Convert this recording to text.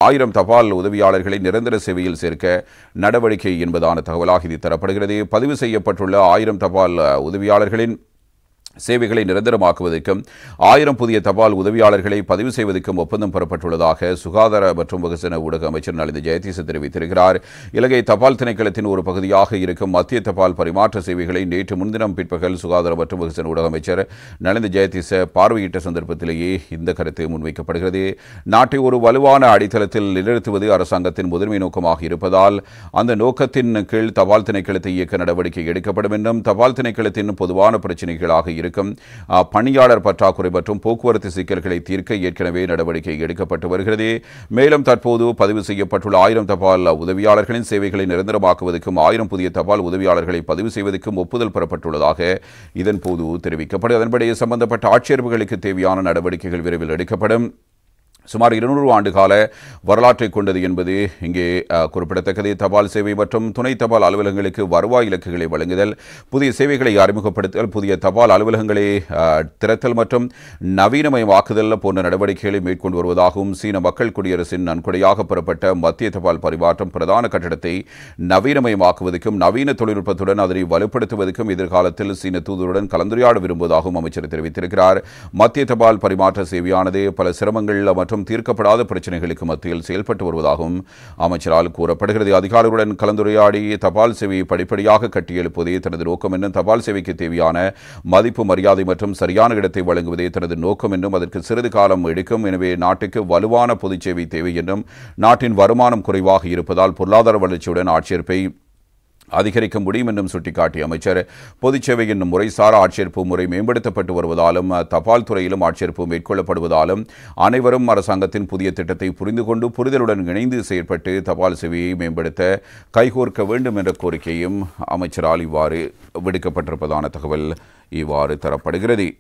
1000 தபால் உதவியாளர்களை நிரந்தர சேவையில் சேர்க்க நடவடிக்கை என்பதான தகவலாக இது தரப்படுகிறது. பதிவு செய்யப்பட்டுள்ள 1000 தபால் உதவியாளர்களின் சேவைகளை நிரந்தரமாக்குவதற்கும் 1000 புதிய தபால் உதவியாளர்களை பதிவு செய்வதற்கும் ஒப்பந்தம் பெறப்பட்டுள்ளதாக சுகாதார மற்றும் வெகுஜன ஊடக அமைச்சர் நலிந்த ஜெயதீச தெரிவித்திருக்கிறார். இலங்கை தபால் திணைக்களத்தின் ஒரு பகுதியாக இருக்கும் மத்திய தபால் பரிமாற்ற சேவைகளை நேற்று முன்தினம் பிற்பகல் சுகாதார மற்றும் வெகுஜன ஊடக அமைச்சர் நலிந்த ஜெயதீச பார்வையிட்ட சந்தர்ப்பத்திலேயே இந்த கருத்து முன்வைக்கப்படுகிறது. நாட்டை ஒரு வலுவான அடித்தளத்தில் நிலைநிறுத்துவது அரசாங்கத்தின் முதன்மை நோக்கமாக இருப்பதால் அந்த நோக்கத்தின் கீழ் தபால் திணைக்களத்தை இயக்க நடவடிக்கை எடுக்கப்படும் என்றும் தபால் திணைக்களத்தின் பொதுவான பிரச்சினைகளாக பணியாளர் பற்றாக்குறை மற்றும் போக்குவரத்து சிக்கல்களை தீர்க்க ஏற்கனவே நடவடிக்கை எடுக்கப்பட்டு வருகிறது. மேலும் தற்போது பதிவு செய்யப்பட்டுள்ள 1000 தபால் உதவியாளர்களின் சேவைகளை நிரந்தரமாக்குவதற்கும் 1000 புதிய தபால் உதவியாளர்களை பதிவு செய்வதற்கும் ஒப்புதல் பெறப்பட்டுள்ளதாக இதன்போது தெரிவிக்கப்படும். அதன்படி சம்பந்தப்பட்ட ஆட்சேர்ப்புகளுக்கு தேவையான நடவடிக்கைகள் விரைவில் எடுக்கப்படும். சுமார் 200 ஆண்டுகால வரலாற்றை கொண்டது என்பது இங்கே குறிப்பிடத்தக்கது. தபால் சேவை மற்றும் துணை தபால் அலுவலகங்களுக்கு வருவாய் இலக்குகளை வழங்குதல், புதிய சேவைகளை அறிமுகப்படுத்தல், புதிய தபால் அலுவலகங்களை திறத்தல் மற்றும் நவீனமயமாக்குதல் போன்ற நடவடிக்கைகளை மேற்கொண்டு வருவதாகவும் சீன மக்கள் குடியரசின் நன்கொடையாக பெறப்பட்ட மத்திய தபால் பரிமாற்றம் பிரதான கட்டடத்தை நவீனமயமாக்குவதற்கும் நவீன தொழில்நுட்பத்துடன் அதனை வலுப்படுத்துவதற்கும் எதிர்காலத்தில் சீன தூதருடன் கலந்துரையாட விரும்புவதாகவும் அமைச்சர் தெரிவித்திருக்கிறார். மத்திய தபால் பரிமாற்ற சேவையானது பல சிரமங்கள் மற்றும் தீர்க்கப்படாத பிரச்சனைகளுக்கு மத்தியில் செயல்பட்டு வருவதாகவும் அமைச்சரால் கூறப்படுகிறது. அதிகாரிகளுடன் கலந்துரையாடி தபால் சேவையை படிப்படியாக கட்டியெழுப்புவதே தனது நோக்கம் என்றும் தபால் சேவைக்கு தேவையான மதிப்பு மரியாதை மற்றும் சரியான இடத்தை வழங்குவதே தனது நோக்கம் என்றும் அதற்கு சிறிது காலம் எடுக்கும். எனவே நாட்டுக்கு வலுவான பொது சேவை தேவை என்றும் நாட்டின் வருமானம் குறைவாக இருப்பதால் பொருளாதார வளர்ச்சியுடன் ஆட்சேர்ப்பை அதிகரிக்க முடியும் என்றும் சுட்டிக்காட்டிய அமைச்சர் பொதுச்சேவை என்னும் முறைசாரா ஆட்சேர்ப்பு முறை மேம்படுத்தப்பட்டு வருவதாலும் தபால் துறையிலும் ஆட்சேர்ப்பு மேற்கொள்ளப்படுவதாலும் அனைவரும் அரசாங்கத்தின் புதிய திட்டத்தை புரிந்து கொண்டு புரிதலுடன் இணைந்து செயற்பட்டு தபால் சேவையை மேம்படுத்த கைகோர்க்க வேண்டும் என்ற கோரிக்கையும் அமைச்சரால் இவ்வாறு விடுக்கப்பட்டிருப்பதான தகவல் இவ்வாறு தரப்படுகிறது.